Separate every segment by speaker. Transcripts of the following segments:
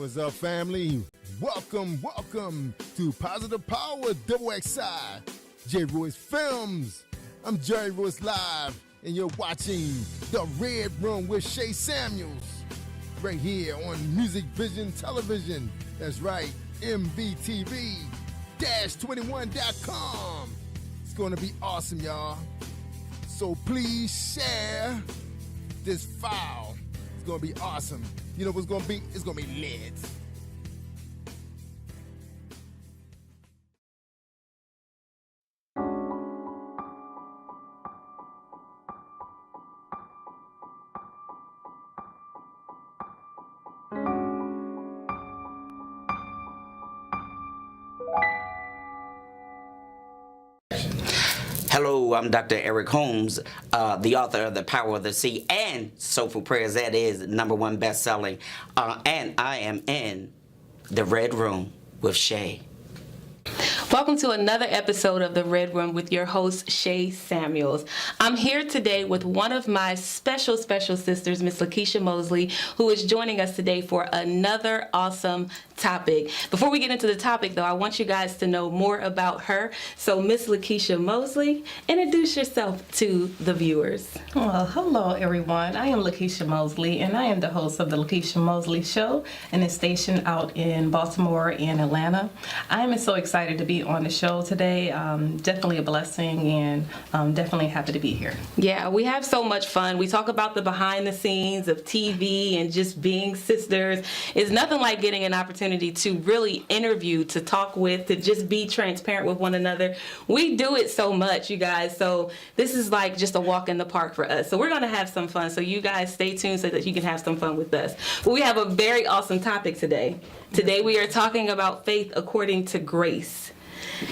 Speaker 1: What's up, family? Welcome to Positive Power XXI, J. Royce Films. I'm Jerry Royce Live, and you're watching The Red Room with Shay Samuels, right here on Music Vision Television. That's right, MVTV-21.com. It's going to be awesome, y'all. So please share this file. It's going to be awesome. You know what's going to be? It's going to be lit.
Speaker 2: Hello, I'm Dr. Eric Holmes, the author of The Power of the Sea and Soulful Prayers. That is #1 best-selling. And I am in the Red Room with Shay.
Speaker 3: Welcome to another episode of The Red Room with your host, Shay Samuels. I'm here today with one of my special sisters, Miss LEKEISHA Mosley, who is joining us today for another awesome topic. Before we get into the topic, though, I want you guys to know more about her. So, Miss LEKEISHA Mosley, introduce yourself to the viewers.
Speaker 4: Well, hello, everyone. I am LEKEISHA Mosley, and I am the host of the LEKEISHA Mosley Show, and it's stationed out in Baltimore and Atlanta. I am so excited to be on the show today. Definitely a blessing, and definitely happy to be here.
Speaker 3: Yeah, we have so much fun. We talk about the behind the scenes of TV and just being sisters. It's nothing like getting an opportunity to really interview, to talk with, to just be transparent with one another. We do it so much, you guys. So this is like just a walk in the park for us. So we're going to have some fun. So you guys stay tuned so that you can have some fun with us. But we have a very awesome topic today. Today we are talking about faith according to grace.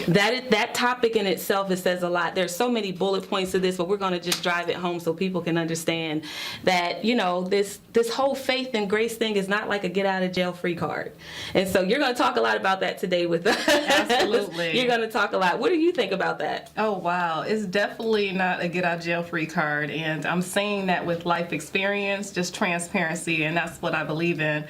Speaker 3: That topic in itself, it says a lot. There's so many bullet points to this, but we're going to just drive it home so people can understand that, you know, this whole faith and grace thing is not like a get out of jail free card. And so you're going to talk a lot about that today with us.
Speaker 4: Absolutely.
Speaker 3: You're going to talk a lot. What do you think about that?
Speaker 4: Oh, wow. It's definitely not a get out of jail free card. And I'm saying that with life experience, just transparency. And that's what I believe in.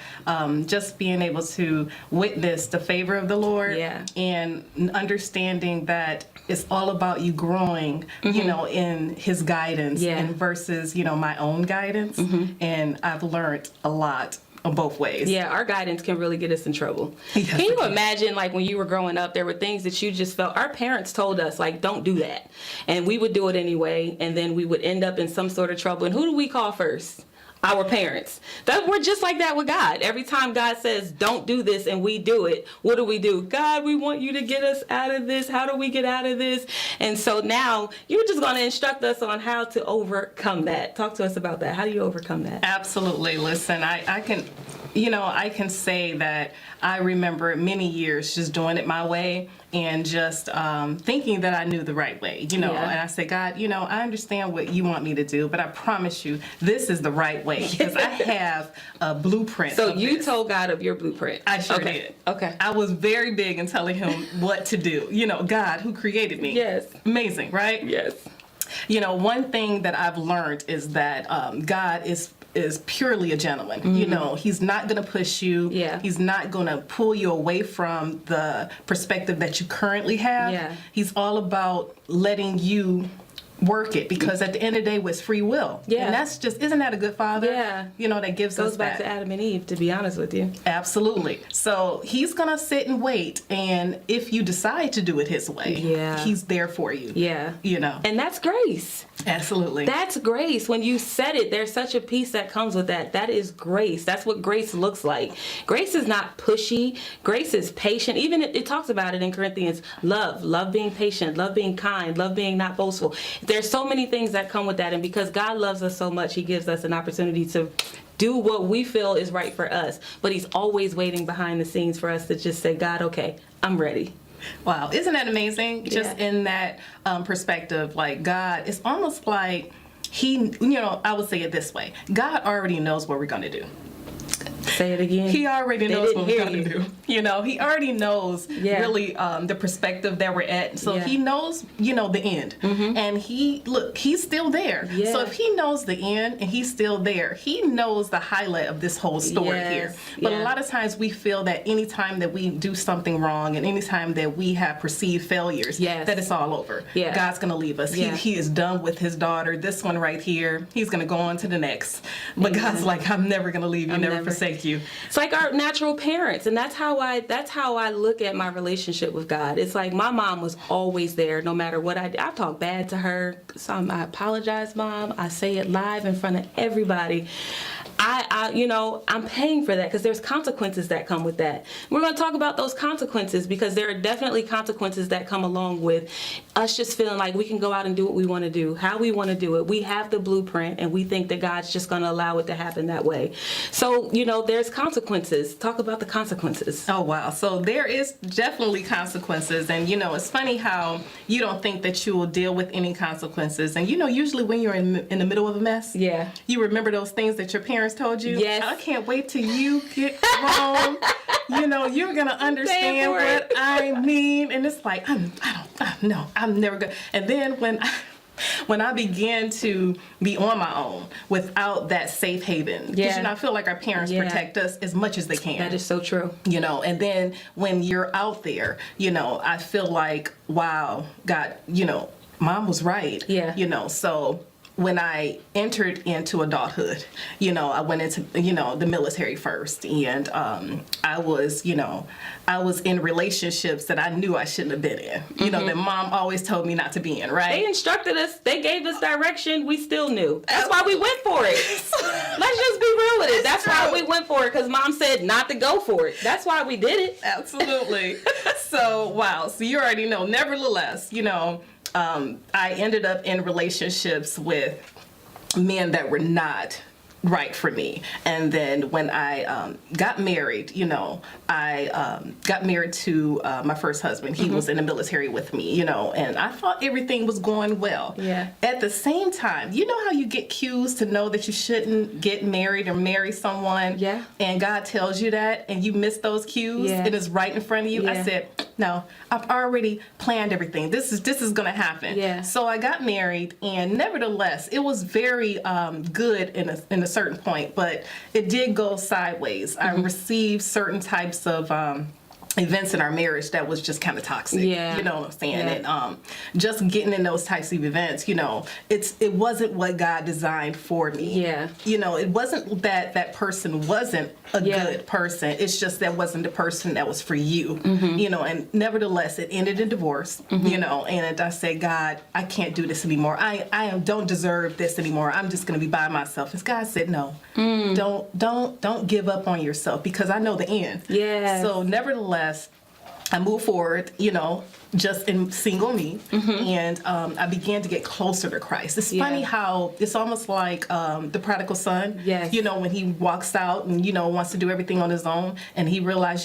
Speaker 4: Just being able to witness the favor of the Lord.
Speaker 3: Yeah.
Speaker 4: And understanding that it's all about you growing, you know, in His guidance and versus, you know, my own guidance. And I've learned a lot on both ways.
Speaker 3: Yeah, our guidance can really get us in trouble.
Speaker 4: Yes,
Speaker 3: can you imagine, like, when you were growing up, there were things that you just felt, our parents told us, like, don't do that. And we would do it anyway, and then we would end up in some sort of trouble. And who do we call first? Our parents. We're just like that with God. Every time God says, don't do this, and we do it, what do? God, we want you to get us out of this. How do we get out of this? And so now you're just going to instruct us on how to overcome that. Talk to us about that. How do you overcome that?
Speaker 4: Absolutely. Listen, I can say that I remember many years just doing it my way and just thinking that I knew the right way, you know. And I said, God, you know, I understand what you want me to do, but I promise you this is the right way because I have a blueprint.
Speaker 3: So you told God of your blueprint.
Speaker 4: I sure did.
Speaker 3: Okay.
Speaker 4: I was very big in telling Him what to do. You know, God, who created me.
Speaker 3: Yes.
Speaker 4: Amazing, right?
Speaker 3: Yes.
Speaker 4: You know, one thing that I've learned is that God is purely a gentleman. You know, He's not going to push you.
Speaker 3: Yeah.
Speaker 4: He's not going to pull you away from the perspective that you currently have.
Speaker 3: Yeah.
Speaker 4: He's all about letting you work it because at the end of the day, it's free will.
Speaker 3: Yeah.
Speaker 4: And that's just, isn't that a good father?
Speaker 3: Yeah.
Speaker 4: You know, that gives
Speaker 3: Goes
Speaker 4: us
Speaker 3: back
Speaker 4: that.
Speaker 3: to Adam and Eve, to be honest with you.
Speaker 4: Absolutely. So He's going to sit and wait. And if you decide to do it His way, He's there for you.
Speaker 3: Yeah.
Speaker 4: You know.
Speaker 3: And that's grace.
Speaker 4: Absolutely.
Speaker 3: That's grace. When you said it, there's such a peace that comes with that. That is grace. That's what grace looks like. Grace is not pushy. Grace is patient. Even it talks about it in Corinthians. Love being patient, love being kind, love being not boastful. There's so many things that come with that. And because God loves us so much, He gives us an opportunity to do what we feel is right for us. But He's always waiting behind the scenes for us to just say, God, okay, I'm ready.
Speaker 4: Wow, isn't that amazing? Just in that perspective, like God, it's almost like He, you know, I would say it this way. God already knows what we're going to do.
Speaker 3: Say it again.
Speaker 4: He already
Speaker 3: They
Speaker 4: knows
Speaker 3: didn't
Speaker 4: what we're
Speaker 3: hear
Speaker 4: going to
Speaker 3: you.
Speaker 4: do. You know, he already knows really the perspective that we're at. So
Speaker 3: Yeah.
Speaker 4: he knows, you know, the end. And he's still there.
Speaker 3: Yeah.
Speaker 4: So if he knows the end and he's still there, he knows the highlight of this whole story here. But a lot of times we feel that anytime that we do something wrong and anytime that we have perceived failures, that it's all over.
Speaker 3: Yeah.
Speaker 4: God's going to leave us. He is done with his daughter. This one right here, he's going to go on to the next. But God's like, I'm never going to leave you, never forsake you.
Speaker 3: It's like our natural parents, and that's how I look at my relationship with God. It's like my mom was always there, no matter what I did. I talk bad to her. So I apologize, Mom. I say it live in front of everybody. I'm paying for that because there's consequences that come with that. We're going to talk about those consequences because there are definitely consequences that come along with us just feeling like we can go out and do what we want to do, how we want to do it. We have the blueprint and we think that God's just going to allow it to happen that way. So, there's consequences. Talk about the consequences.
Speaker 4: Oh, wow. So there is definitely consequences. And, it's funny how you don't think that you will deal with any consequences. And, usually when you're in the middle of a mess, you remember those things that your parents told you.
Speaker 3: Yes.
Speaker 4: I can't wait till you get grown. You're going to understand what I mean. And it's like, I'm never going to. And then when I began to be on my own without that safe haven, because I feel like our parents protect us as much as they can.
Speaker 3: That is so true.
Speaker 4: And then when you're out there, I feel like, wow, God, Mom was right. So when I entered into adulthood, I went into, the military first, and I was in relationships that I knew I shouldn't have been in, that Mom always told me not to be in, right?
Speaker 3: They instructed us, they gave us direction, we still knew. That's why we went for it. Let's just be real with it. That's why we went for it, because Mom said not to go for it. That's why we did it.
Speaker 4: Absolutely. So, wow. So you already know. Nevertheless, I ended up in relationships with men that were not right for me. And then when I got married, I got married to my first husband. He was in the military with me, and I thought everything was going well.
Speaker 3: Yeah.
Speaker 4: At the same time, you know how you get cues to know that you shouldn't get married or marry someone?
Speaker 3: Yeah.
Speaker 4: And God tells you that, and you miss those cues, and it's right in front of you.
Speaker 3: Yeah.
Speaker 4: I said, no, I've already planned everything. This is going to happen.
Speaker 3: Yeah.
Speaker 4: So I got married, and nevertheless, it was very good in a certain point, but it did go sideways. I received certain types of events in our marriage that was just kind of toxic.
Speaker 3: Yeah.
Speaker 4: You know what I'm saying?
Speaker 3: Yeah.
Speaker 4: And just getting in those types of events, it wasn't what God designed for me.
Speaker 3: Yeah.
Speaker 4: It wasn't that person wasn't a good person. It's just that wasn't the person that was for you. And nevertheless, it ended in divorce. And I said, God, I can't do this anymore. I don't deserve this anymore. I'm just going to be by myself. And God said, no, don't give up on yourself, because I know the end.
Speaker 3: Yes.
Speaker 4: So nevertheless, I moved forward, just in single me, and I began to get closer to Christ. It's funny how it's almost like the prodigal son.
Speaker 3: Yes.
Speaker 4: When he walks out and, wants to do everything on his own, and he realized,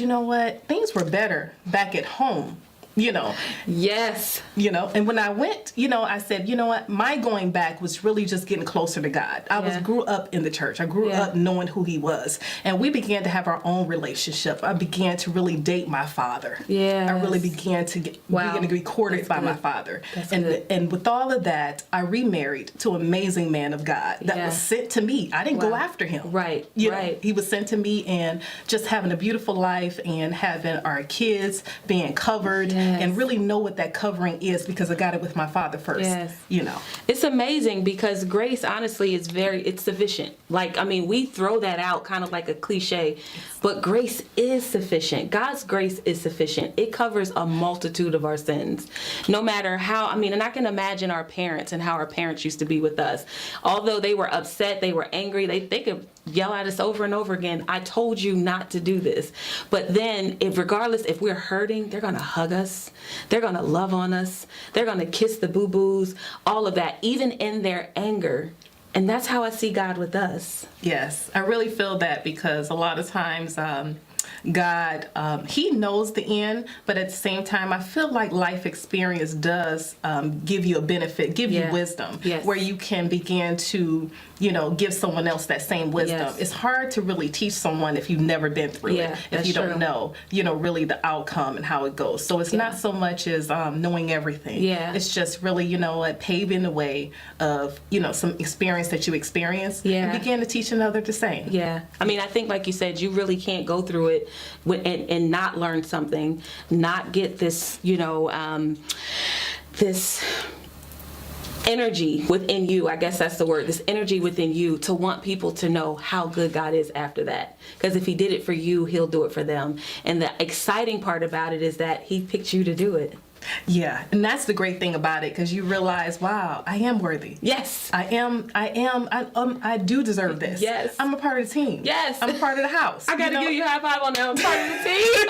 Speaker 4: things were better back at home.
Speaker 3: Yes.
Speaker 4: And when I went, I said, what, my going back was really just getting closer to God. I grew up in the church. I grew up knowing who he was. And we began to have our own relationship. I began to really date my father.
Speaker 3: Yes.
Speaker 4: I really began to be courted by my father. And with all of that, I remarried to an amazing man of God that was sent to me. I didn't go after him.
Speaker 3: Right.
Speaker 4: He was sent to me, and just having a beautiful life and having our kids being covered. And really know what that covering is, because I got it with my father first.
Speaker 3: Yes.
Speaker 4: It's
Speaker 3: amazing, because grace, honestly, is it's sufficient. We throw that out kind of like a cliche, but grace is sufficient. God's grace is sufficient. It covers a multitude of our sins. No matter how, and I can imagine our parents and how our parents used to be with us. Although they were upset, they were angry, they could yell at us over and over again, I told you not to do this. But then, regardless if we're hurting, they're going to hug us. They're going to love on us. They're going to kiss the boo-boos, all of that, even in their anger. And that's how I see God with us.
Speaker 4: Yes, I really feel that, because a lot of times, God, He knows the end, but at the same time, I feel like life experience does give you a benefit, give you wisdom, where you can begin to, give someone else that same wisdom.
Speaker 3: Yes.
Speaker 4: It's hard to really teach someone if you've never been through it, if you don't know, really the outcome and how it goes. So it's not so much as knowing everything. Yeah. It's just really, paving the way of, some experience that you experience and begin to teach another the same.
Speaker 3: Yeah. I mean, I think, like you said, you really can't go through it and not learn something, not get this, this energy within you. I guess that's the word, this energy within you to want people to know how good God is after that. Because if He did it for you, He'll do it for them. And the exciting part about it is that He picked you to do it.
Speaker 4: Yeah, and that's the great thing about it, because you realize, wow, I am worthy.
Speaker 3: Yes.
Speaker 4: I do deserve this.
Speaker 3: Yes.
Speaker 4: I'm a part of the team.
Speaker 3: Yes.
Speaker 4: I'm a part of the house.
Speaker 3: I gotta give you a high five on that. I'm part of the team.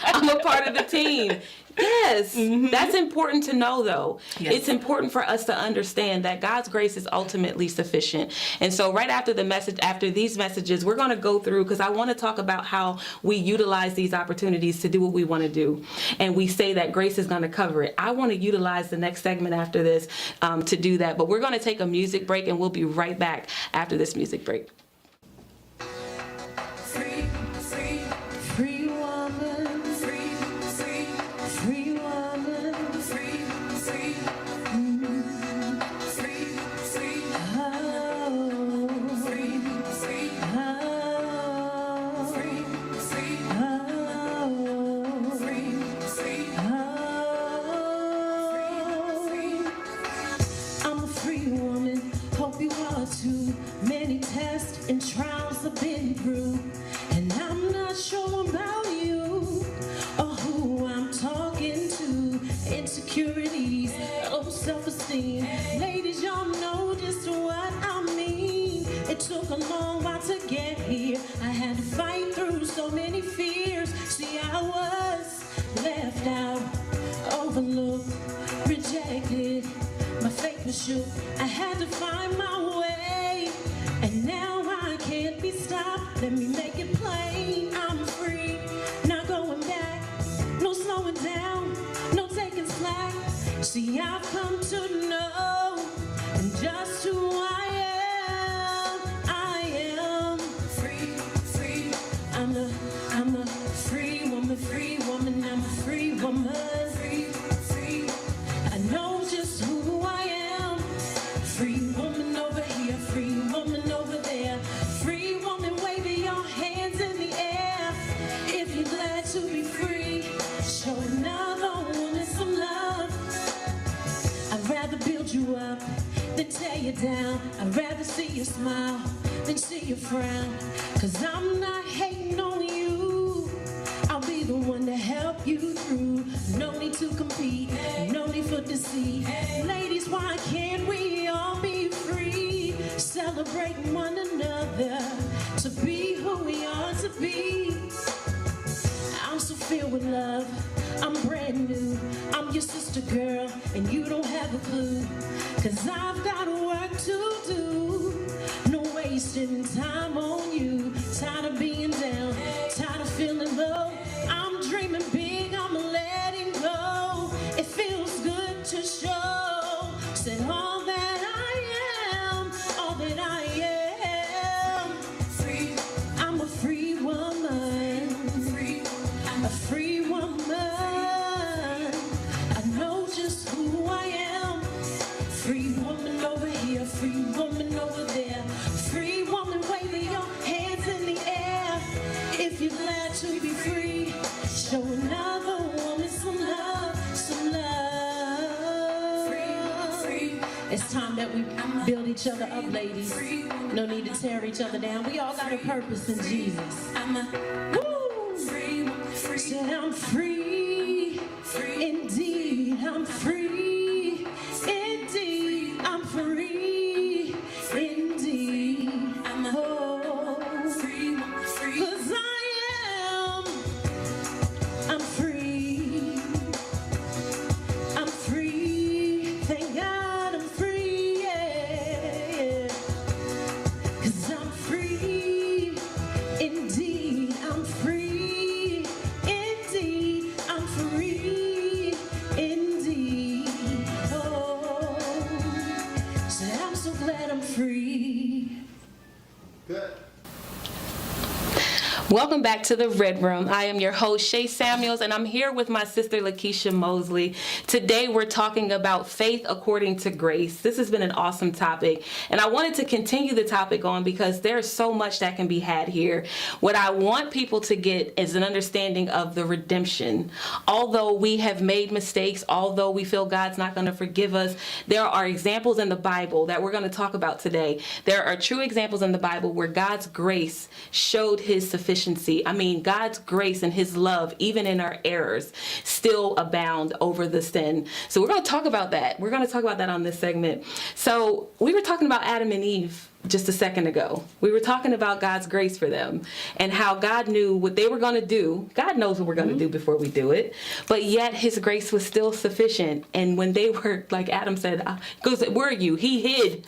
Speaker 3: I'm a part of the team. Yes. That's important to know, though. Yes. It's important for us to understand that God's grace is ultimately sufficient. And so right after the message, after these messages, we're going to go through, because I want to talk about how we utilize these opportunities to do what we want to do. And we say that grace is going to cover it. I want to utilize the next segment after this to do that. But we're going to take a music break, and we'll be right back after this music break.
Speaker 5: And trials I've been through, and I'm not sure about you or who I'm talking to. Insecurities, low self-esteem. Ladies, y'all know just what I mean. It took a long while to get here. I had to fight through so many fears. See, I was left out, overlooked, rejected. My faith was shook. I had to find my way, and now I can't be stopped. Let me make it plain. I'm free, not going back. No slowing down, no taking slack. See, I've come to know just who I am. I am free, free. I'm a free woman, free woman. I'm a free woman, free, free. I know just who I am. Free woman over here, free woman over there. Free woman, wave your hands in the air. If you're glad to be free, show another woman some love. I'd rather build you up than tear you down. I'd rather see you smile than see you frown. 'Cause I'm not hating on you. I'll be the one to help you through. No need to compete, no need for deceit. Ladies, why can't we all be free? Celebrating one another to be who we are to be. I'm so filled with love, I'm brand new. I'm your sister girl, and you don't have a clue. 'Cause I've got work to do. No wasting time on you. Tired of being down, tired of feeling low. I'm dreaming big, I'm letting go. It feels good to show. Said all that I am, all that I am. Free, I'm a free woman. Free, I'm a free woman. I know just who I am. Free woman over here, free woman over there. Free woman, wave your hands in the air. If you're glad to be free, show another woman some love, some love. Free, free. It's time that we build each other up, ladies. No need to tear each other down. We all got a purpose in Jesus. Woo! Said I'm free, indeed, I'm free, indeed, I'm free, indeed, I'm free, 'cause I'm free, I'm free, thank God I'm free, yeah. 'Cause I'm free, indeed, I'm free.
Speaker 3: Welcome back to the Red Room. I am your host, Shay Samuels, and I'm here with my sister, LEKEISHA Mosley. Today, we're talking about faith according to grace. This has been an awesome topic, and I wanted to continue the topic on because there's so much that can be had here. What I want people to get is an understanding of the redemption. Although we have made mistakes, although we feel God's not going to forgive us, there are examples in the Bible that we're going to talk about today. There are true examples in the Bible where God's grace showed his sufficiency. I mean, God's grace and his love, even in our errors, still abound over the sin. So we're going to talk about that. We're going to talk about that on this segment. So we were talking about Adam and Eve just a second ago. We were talking about God's grace for them and how God knew what they were going to do. God knows what we're going to do before we do it, but yet his grace was still sufficient. And when they were, like Adam said, goes, where are you? He hid.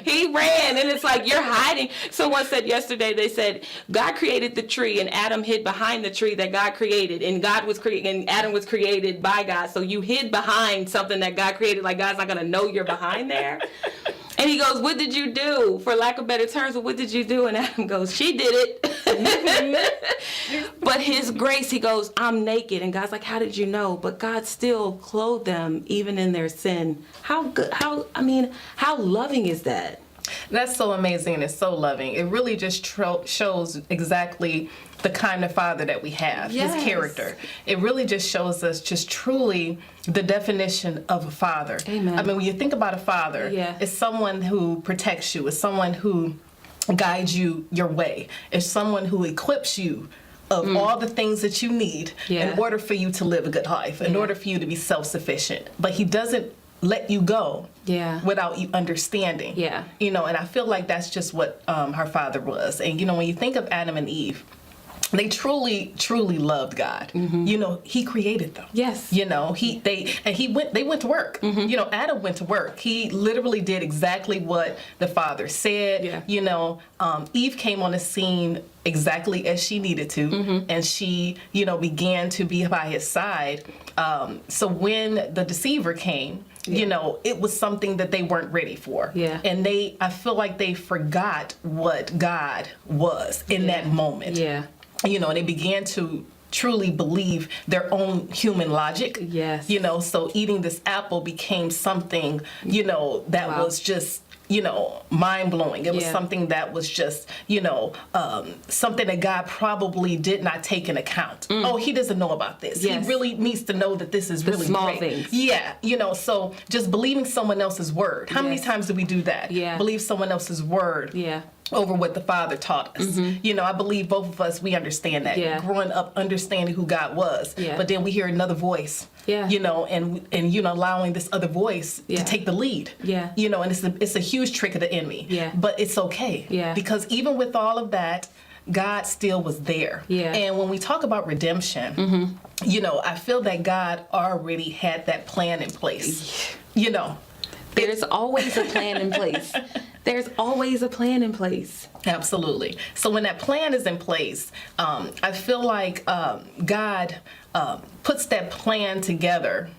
Speaker 3: He ran, and it's like, you're hiding. Someone said yesterday, they said God created the tree and Adam hid behind the tree that God created, and Adam was created by God. So you hid behind something that God created, like God's not going to know you're behind there. And he goes, what did you do? For lack of better terms, what did you do? And Adam goes, she did it. But his grace, he goes, I'm naked. And God's like, how did you know? But God still clothed them even in their sin. How loving is that?
Speaker 4: That's so amazing, and it's so loving. It really just shows exactly the kind of father that we have,
Speaker 3: yes.
Speaker 4: His character. It really just shows us just truly the definition of a father.
Speaker 3: Amen.
Speaker 4: I mean, when you think about a father,
Speaker 3: yeah.
Speaker 4: It's someone who protects you. It's someone who guides you your way. It's someone who equips you of all the things that you need in order for you to live a good life, in order for you to be self-sufficient. But he doesn't let you go without you understanding. You know, and I feel like that's just what her father was. And, you know, when you think of Adam and Eve, they truly, truly loved God. Mm-hmm. You know, he created them.
Speaker 3: Yes.
Speaker 4: You know, they went to work. Mm-hmm. You know, Adam went to work. He literally did exactly what the father said. Yeah. You know, Eve came on the scene exactly as she needed to, and she, you know, began to be by his side. So when the deceiver came, you know, it was something that they weren't ready for. Yeah. And I feel like they forgot what God was in that moment. Yeah. You know, and they began to truly believe their own human logic. Yes. You know, so eating this apple became something, you know, that was just, you know, mind-blowing. It was something that was just, you know, something that God probably did not take in account. Oh, he doesn't know about this. Yes. He really needs to know that this is really
Speaker 3: small
Speaker 4: great.
Speaker 3: Things.
Speaker 4: Yeah, you know, so just believing someone else's word. How many times do we do that? Yeah. Believe someone else's word. Yeah. Over what the Father taught us. You know, I believe both of us, we understand that. Yeah. Growing up, understanding who God was. Yeah. But then we hear another voice. Yeah. You know, and you know, allowing this other voice to take the lead. Yeah. You know, and it's a huge trick of the enemy. Yeah. But it's okay. Yeah. Because even with all of that, God still was there. Yeah. And when we talk about redemption, you know, I feel that God already had that plan in place. You know.
Speaker 3: There's always a plan in place. There's always a plan in place.
Speaker 4: Absolutely. So when that plan is in place, I feel like God puts that plan together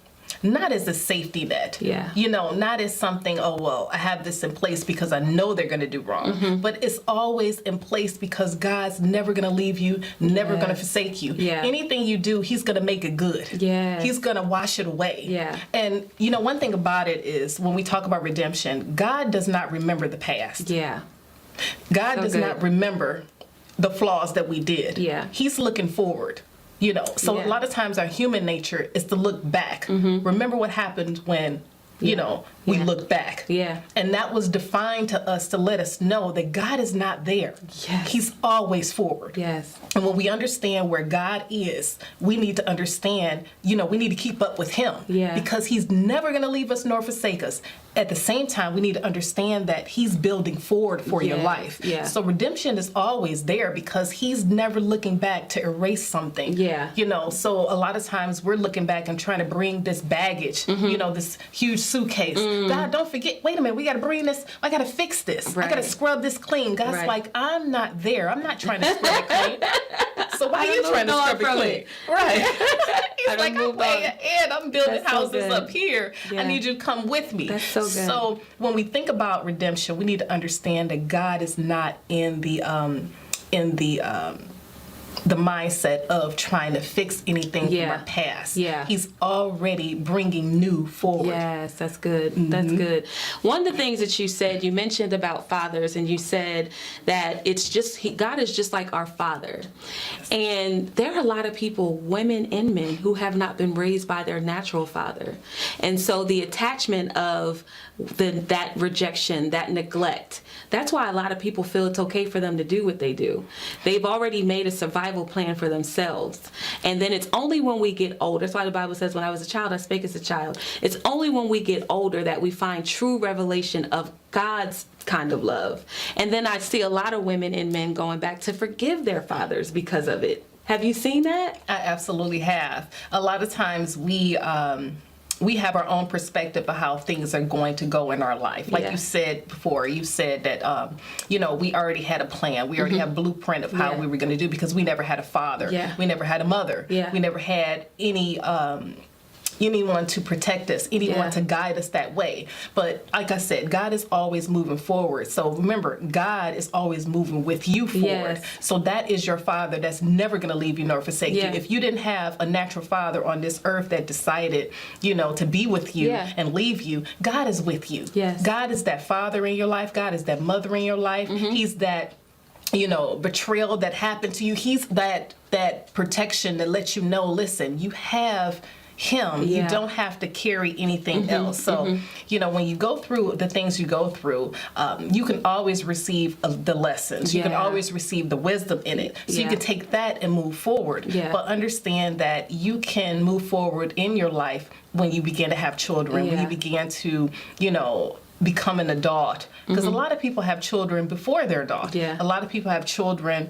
Speaker 4: not as a safety net. Yeah. You know, not as something, oh, well, I have this in place because I know they're going to do wrong. But it's always in place because God's never going to leave you, never going to forsake you. Yeah. Anything you do, he's going to make it good. Yeah. He's going to wash it away. Yeah. And, you know, one thing about it is when we talk about redemption, God does not remember the past. Yeah. God does not remember the flaws that we did. Yeah. He's looking forward. You know, so a lot of times our human nature is to look back. Remember what happened when, you know, we look back. Yeah. And that was defined to us to let us know that God is not there. Yes. He's always forward. Yes. And when we understand where God is, we need to understand, you know, we need to keep up with him. Yeah. Because he's never going to leave us nor forsake us. At the same time, we need to understand that he's building forward for your life. Yeah. So redemption is always there because he's never looking back to erase something. Yeah. You know, so a lot of times we're looking back and trying to bring this baggage, you know, this huge suitcase. God, don't forget, wait a minute, we got to bring this, I got to fix this. Right. I got to scrub this clean. God's like, I'm not there. I'm not trying to scrub it clean. So why are you trying to scrub it clean? Right. He's like, I'm way ahead. I'm building houses up here. I need you to come with me. That's so good. So when we think about redemption, we need to understand that God is not in the the mindset of trying to fix anything
Speaker 3: Yeah.
Speaker 4: from our past.
Speaker 3: Yeah.
Speaker 4: He's already bringing new forward.
Speaker 3: Yes, that's good. That's good. One of the things that you said, you mentioned about fathers, and you said that it's just God is just like our father. And there are a lot of people, women and men, who have not been raised by their natural father. And so the attachment of that rejection, that neglect, that's why a lot of people feel it's okay for them to do what they do. They've already made a survival plan for themselves. And then it's only when we get older, that's why the Bible says, when I was a child, I spake as a child. It's only when we get older that we find true revelation of God's kind of love. And then I see a lot of women and men going back to forgive their fathers because of it. Have you seen that?
Speaker 4: I absolutely have. A lot of times we have our own perspective of how things are going to go in our life. Like you said before, you said that, we already had a plan. We already have a blueprint of how we were going to do, because we never had a father.
Speaker 3: Yeah.
Speaker 4: We never had a mother.
Speaker 3: Yeah.
Speaker 4: We never had anyone to protect us, anyone to guide us that way. But like I said, God is always moving forward. So remember, God is always moving with you forward.
Speaker 3: Yes.
Speaker 4: So that is your father that's never going to leave you nor forsake you. If you didn't have a natural father on this earth that decided, to be with you and leave you, God is with you.
Speaker 3: Yes.
Speaker 4: God is that father in your life. God is that mother in your life. He's that betrayal that happened to you. He's that protection that lets you know, listen, you have him. You don't have to carry anything else. So, when you go through the things you go through, you can always receive the lessons. You can always receive the wisdom in it. So you can take that and move forward. But understand that you can move forward in your life when you begin to have children, when you begin to, become an adult, because a lot of people have children before they're adult. A lot of people have children,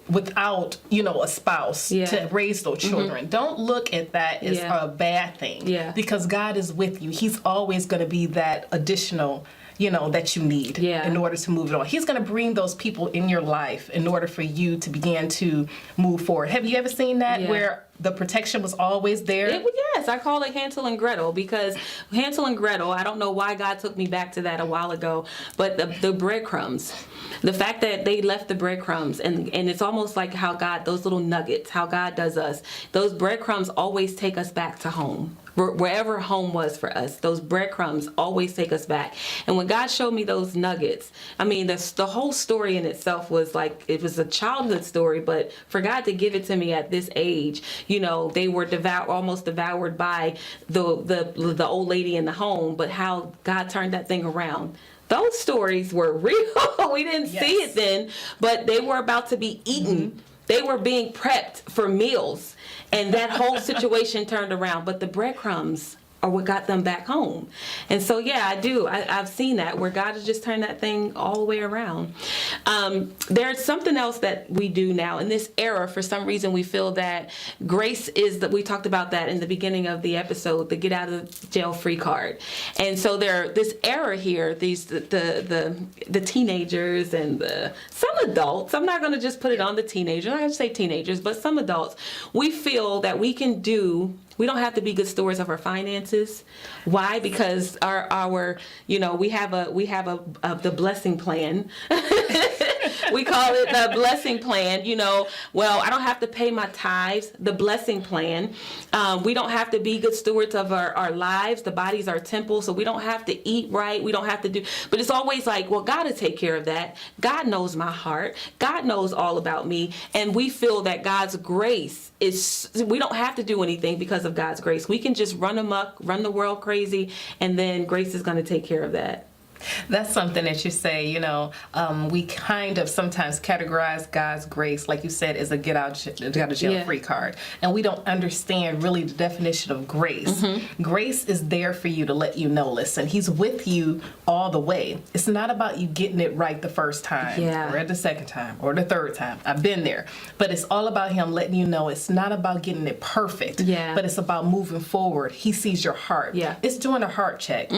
Speaker 4: without, a spouse to raise those children. Don't look at that as a bad thing, because God is with you. He's always going to be that additional, that you need in order to move it on. He's going to bring those people in your life in order for you to begin to move forward. Have you ever seen that where the protection was always there?
Speaker 3: Yes, I call it Hansel and Gretel, because Hansel and Gretel, I don't know why God took me back to that a while ago, but the breadcrumbs, the fact that they left the breadcrumbs, and it's almost like how God, those little nuggets, how God does us, those breadcrumbs always take us back to home. Wherever home was for us, those breadcrumbs always take us back. And when God showed me those nuggets, I mean, the whole story in itself was like, it was a childhood story, but for God to give it to me at this age, they were almost devoured by the old lady in the home, but how God turned that thing around. Those stories were real. We didn't see it then, but they were about to be eaten. They were being prepped for meals. And that whole situation turned around. But the breadcrumbs are what got them back home. And so, I do. I've seen that, where God has just turned that thing all the way around. There's something else that we do now in this era. For some reason, we feel that grace is that we talked about that in the beginning of the episode, the get out of jail free card. And so this era here, the teenagers and some adults, I'm not going to just put it on the teenagers, I'm not going to say teenagers, but some adults, we feel that we don't have to be good stewards of our finances. Why? Because our we have the blessing plan. We call it the blessing plan. Well, I don't have to pay my tithes. The blessing plan. We don't have to be good stewards of our lives. The body's our temple, so we don't have to eat right. We don't have to do. But it's always like, well, God will take care of that. God knows my heart. God knows all about me, and we feel that God's grace is. We don't have to do anything because of God's grace. We can just run amok, run the world crazy, and then grace is going to take care of that.
Speaker 4: That's something that you say, we kind of sometimes categorize God's grace, like you said, as a get out of jail free card. And we don't understand really the definition of grace. Grace is there for you to let you know, listen, he's with you all the way. It's not about you getting it right the first time or the second time or the third time. I've been there. But it's all about him letting you know it's not about getting it perfect, but it's about moving forward. He sees your heart. It's doing a heart check.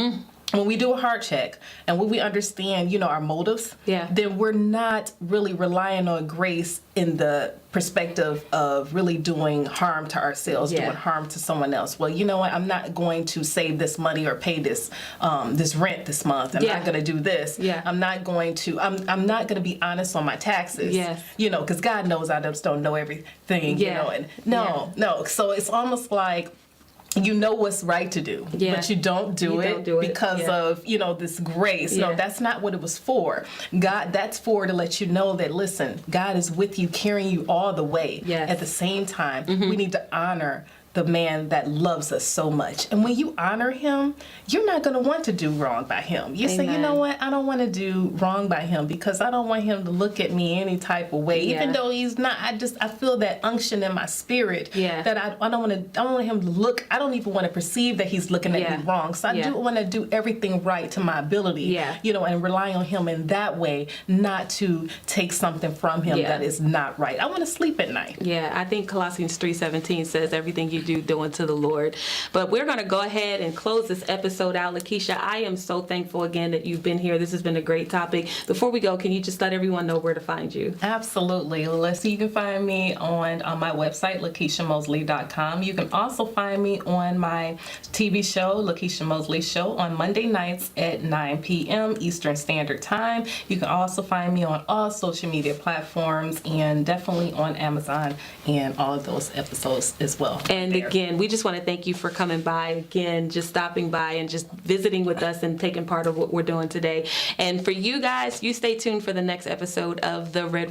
Speaker 4: when we do a heart check and when we understand, our motives, then we're not really relying on grace in the perspective of really doing harm to ourselves, doing harm to someone else. Well, you know what? I'm not going to save this money or pay this this rent this month. I'm not going to do this. I'm not going to. I'm not going to be honest on my taxes. Because God knows I just don't know everything. And no. So it's almost like, you know what's right to do, but you don't do it because of, this grace. No, that's not what it was for. God, that's for to let you know that, listen, God is with you, carrying you all the way. At the same time, we need to honor the man that loves us so much. And when you honor him, you're not going to want to do wrong by him. You say, you know what, I don't want to do wrong by him because I don't want him to look at me any type of way, even though he's not. I feel that unction in my spirit that I don't want him to look. I don't even want to perceive that he's looking at me wrong. So I do want to do everything right to my ability, and rely on him in that way, not to take something from him that is not right. I want to sleep at night.
Speaker 3: I think Colossians 3:17 says everything you do unto the Lord. But we're going to go ahead and close this episode out. LEKEISHA, I am so thankful again that you've been here. This has been a great topic. Before we go, can you just let everyone know where to find you?
Speaker 4: Absolutely. You can find me on my website, LEKEISHAMOSLEY.com. You can also find me on my TV show, LEKEISHA Mosley Show, on Monday nights at 9 p.m. Eastern Standard Time. You can also find me on all social media platforms and definitely on Amazon and all of those episodes as well.
Speaker 3: And again, we just want to thank you for coming by, again, just stopping by and just visiting with us and taking part of what we're doing today. And for you guys, you stay tuned for the next episode of the Redd